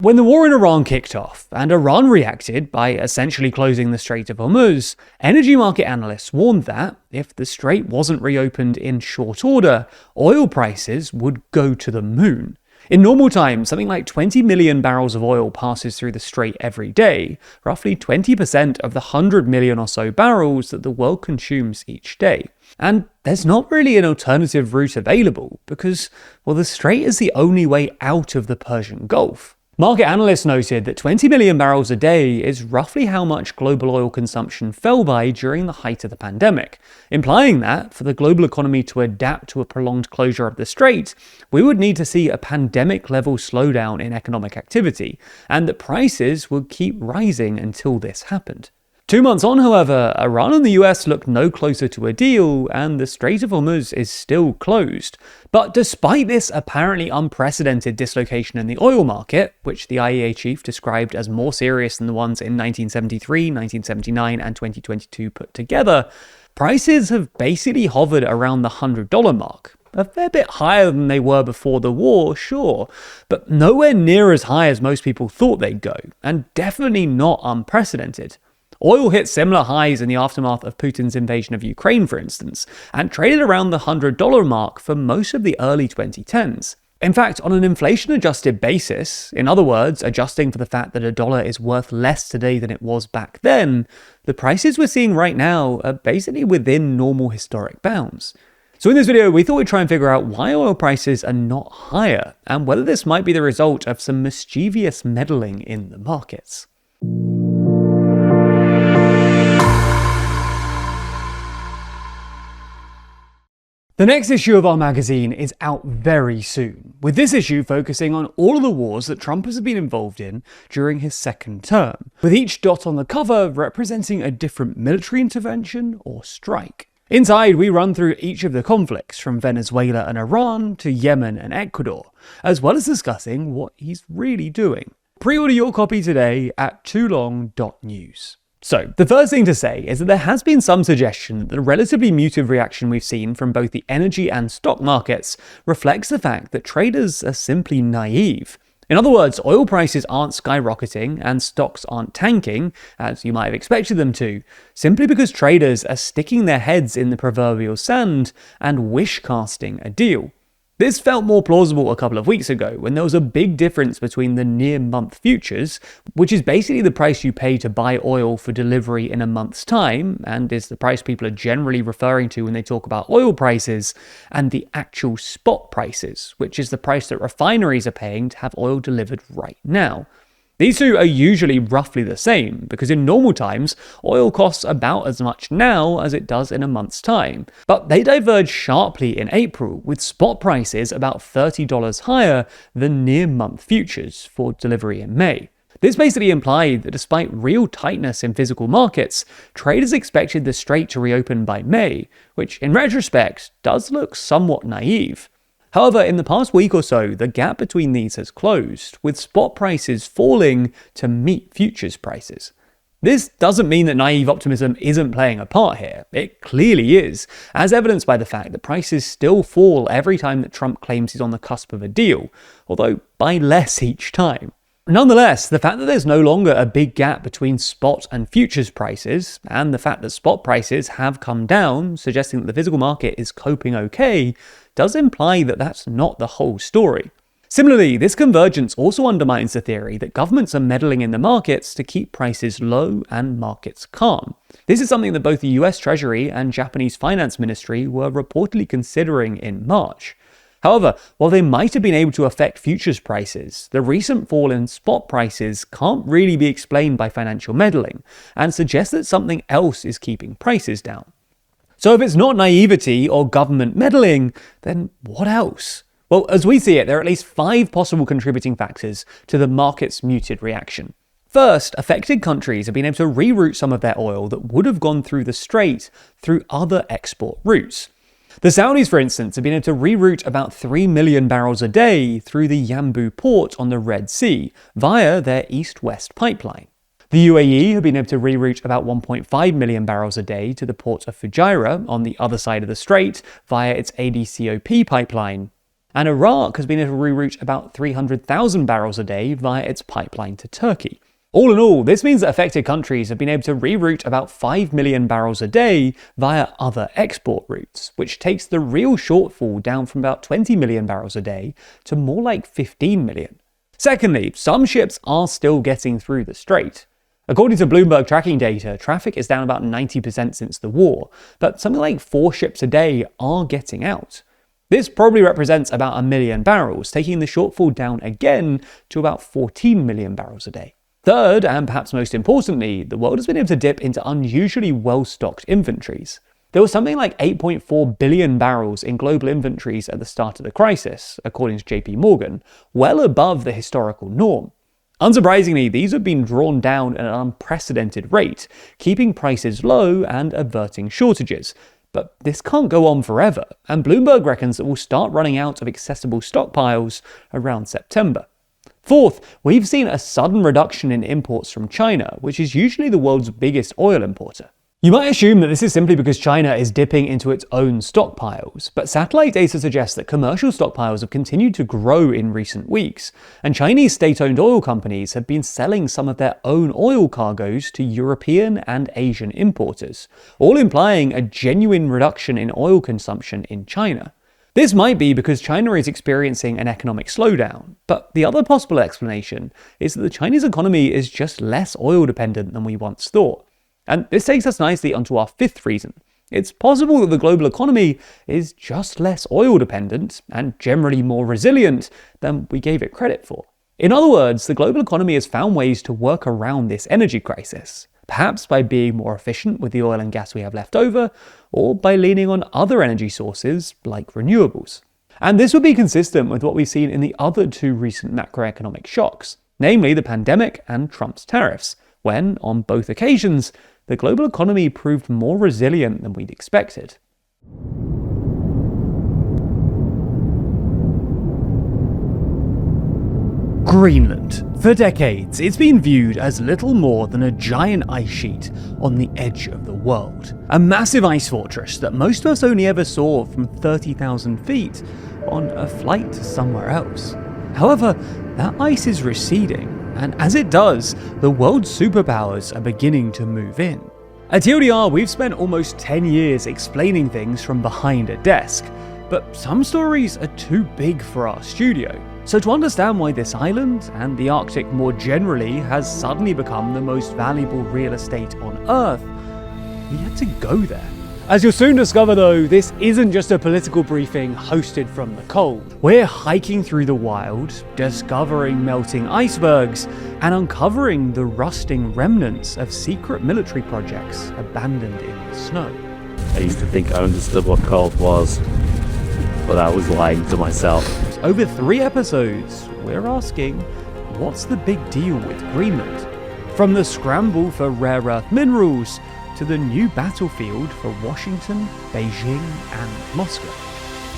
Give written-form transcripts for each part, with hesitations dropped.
When the war in Iran kicked off, and Iran reacted by essentially closing the Strait of Hormuz, energy market analysts warned that, if the strait wasn't reopened in short order, oil prices would go to the moon. In normal times, something like 20 million barrels of oil passes through the strait every day, roughly 20% of the 100 million or so barrels that the world consumes each day. And there's not really an alternative route available because, well, the strait is the only way out of the Persian Gulf. Market analysts noted that 20 million barrels a day is roughly how much global oil consumption fell by during the height of the pandemic, implying that, for the global economy to adapt to a prolonged closure of the strait, we would need to see a pandemic-level slowdown in economic activity, and that prices would keep rising until this happened. 2 months on, however, Iran and the US look no closer to a deal, and the Strait of Hormuz is still closed. But despite this apparently unprecedented dislocation in the oil market, which the IEA chief described as more serious than the ones in 1973, 1979, and 2022 put together, prices have basically hovered around the $100 mark. A fair bit higher than they were before the war, sure, but nowhere near as high as most people thought they'd go, and definitely not unprecedented. Oil hit similar highs in the aftermath of Putin's invasion of Ukraine, for instance, and traded around the $100 mark for most of the early 2010s. In fact, on an inflation-adjusted basis, in other words, adjusting for the fact that a dollar is worth less today than it was back then, the prices we're seeing right now are basically within normal historic bounds. So in this video, we thought we'd try and figure out why oil prices are not higher, and whether this might be the result of some mischievous meddling in the markets. The next issue of our magazine is out very soon, with this issue focusing on all of the wars that Trump has been involved in during his second term, with each dot on the cover representing a different military intervention or strike. Inside, we run through each of the conflicts, from Venezuela and Iran to Yemen and Ecuador, as well as discussing what he's really doing. Pre-order your copy today at toolong.news. So, the first thing to say is that there has been some suggestion that the relatively muted reaction we've seen from both the energy and stock markets reflects the fact that traders are simply naive. In other words, oil prices aren't skyrocketing and stocks aren't tanking, as you might have expected them to, simply because traders are sticking their heads in the proverbial sand and wish-casting a deal. This felt more plausible a couple of weeks ago, when there was a big difference between the near-month futures, which is basically the price you pay to buy oil for delivery in a month's time, and is the price people are generally referring to when they talk about oil prices, and the actual spot prices, which is the price that refineries are paying to have oil delivered right now. These two are usually roughly the same, because in normal times, oil costs about as much now as it does in a month's time. But they diverged sharply in April, with spot prices about $30 higher than near-month futures for delivery in May. This basically implied that despite real tightness in physical markets, traders expected the strait to reopen by May, which in retrospect does look somewhat naive. However, in the past week or so, the gap between these has closed, with spot prices falling to meet futures prices. This doesn't mean that naive optimism isn't playing a part here. It clearly is, as evidenced by the fact that prices still fall every time that Trump claims he's on the cusp of a deal, although by less each time. Nonetheless, the fact that there's no longer a big gap between spot and futures prices, and the fact that spot prices have come down, suggesting that the physical market is coping okay, does imply that that's not the whole story. Similarly, this convergence also undermines the theory that governments are meddling in the markets to keep prices low and markets calm. This is something that both the US Treasury and Japanese Finance Ministry were reportedly considering in March. However, while they might have been able to affect futures prices, the recent fall in spot prices can't really be explained by financial meddling, and suggests that something else is keeping prices down. So if it's not naivety or government meddling, then what else? Well, as we see it, there are at least 5 possible contributing factors to the market's muted reaction. First, affected countries have been able to reroute some of their oil that would have gone through the strait through other export routes. The Saudis, for instance, have been able to reroute about 3 million barrels a day through the Yanbu port on the Red Sea via their east-west pipeline. The UAE have been able to reroute about 1.5 million barrels a day to the port of Fujairah on the other side of the strait via its ADCOP pipeline. And Iraq has been able to reroute about 300,000 barrels a day via its pipeline to Turkey. All in all, this means that affected countries have been able to reroute about 5 million barrels a day via other export routes, which takes the real shortfall down from about 20 million barrels a day to more like 15 million. Secondly, some ships are still getting through the strait. According to Bloomberg tracking data, traffic is down about 90% since the war, but something like 4 ships a day are getting out. This probably represents about 1 million barrels, taking the shortfall down again to about 14 million barrels a day. Third, and perhaps most importantly, the world has been able to dip into unusually well-stocked inventories. There was something like 8.4 billion barrels in global inventories at the start of the crisis, according to JP Morgan, well above the historical norm. Unsurprisingly, these have been drawn down at an unprecedented rate, keeping prices low and averting shortages. But this can't go on forever, and Bloomberg reckons that we'll start running out of accessible stockpiles around September. Fourth, we've seen a sudden reduction in imports from China, which is usually the world's biggest oil importer. You might assume that this is simply because China is dipping into its own stockpiles, but satellite data suggests that commercial stockpiles have continued to grow in recent weeks, and Chinese state-owned oil companies have been selling some of their own oil cargoes to European and Asian importers, all implying a genuine reduction in oil consumption in China. This might be because China is experiencing an economic slowdown, but the other possible explanation is that the Chinese economy is just less oil dependent than we once thought. And this takes us nicely onto our fifth reason. It's possible that the global economy is just less oil dependent and generally more resilient than we gave it credit for. In other words, the global economy has found ways to work around this energy crisis, perhaps by being more efficient with the oil and gas we have left over, or by leaning on other energy sources like renewables. And this would be consistent with what we've seen in the other 2 recent macroeconomic shocks, namely the pandemic and Trump's tariffs, when, on both occasions, the global economy proved more resilient than we'd expected. Greenland. For decades, it's been viewed as little more than a giant ice sheet on the edge of the world. A massive ice fortress that most of us only ever saw from 30,000 feet on a flight to somewhere else. However, that ice is receding, and as it does, the world's superpowers are beginning to move in. At TLDR, we've spent almost 10 years explaining things from behind a desk, but some stories are too big for our studio. So to understand why this island, and the Arctic more generally, has suddenly become the most valuable real estate on Earth, we had to go there. As you'll soon discover though, this isn't just a political briefing hosted from the cold. We're hiking through the wild, discovering melting icebergs, and uncovering the rusting remnants of secret military projects abandoned in the snow. I used to think I understood what cold was, but I was lying to myself. Over 3 episodes, we're asking, what's the big deal with Greenland? From the scramble for rare earth minerals, to the new battlefield for Washington, Beijing, and Moscow.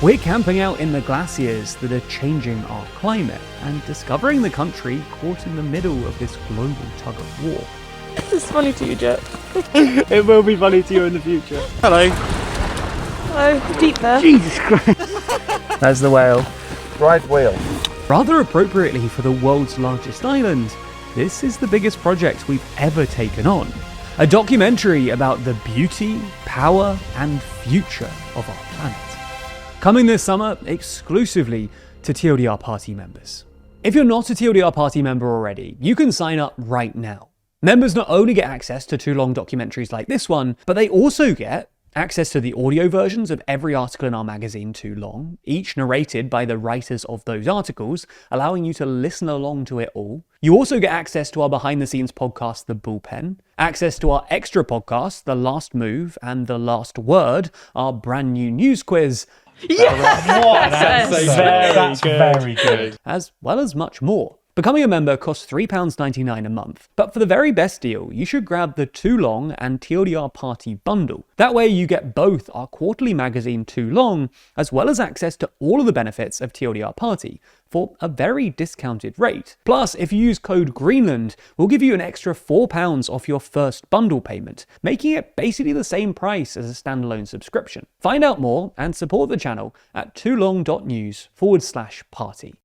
We're camping out in the glaciers that are changing our climate, and discovering the country caught in the middle of this global tug of war. This is funny to you, Jet. It will be funny to you in the future. Hello. Hello, deep there. Jesus Christ. That's the whale. Right wheel. Rather appropriately for the world's largest island, this is the biggest project we've ever taken on. A documentary about the beauty, power, and future of our planet. Coming this summer exclusively to TLDR Party members. If you're not a TLDR Party member already, you can sign up right now. Members not only get access to 2 long documentaries like this one, but they also get access to the audio versions of every article in our magazine, Too Long, each narrated by the writers of those articles, allowing you to listen along to it all. You also get access to our behind-the-scenes podcast, The Bullpen, access to our extra podcast, The Last Move and The Last Word, our brand new news quiz. Yes! That's very good. As well as much more. Becoming a member costs £3.99 a month, but for the very best deal, you should grab the Too Long and TLDR Party bundle. That way you get both our quarterly magazine Too Long, as well as access to all of the benefits of TLDR Party, for a very discounted rate. Plus, if you use code Greenland, we'll give you an extra £4 off your first bundle payment, making it basically the same price as a standalone subscription. Find out more and support the channel at toolong.news/party.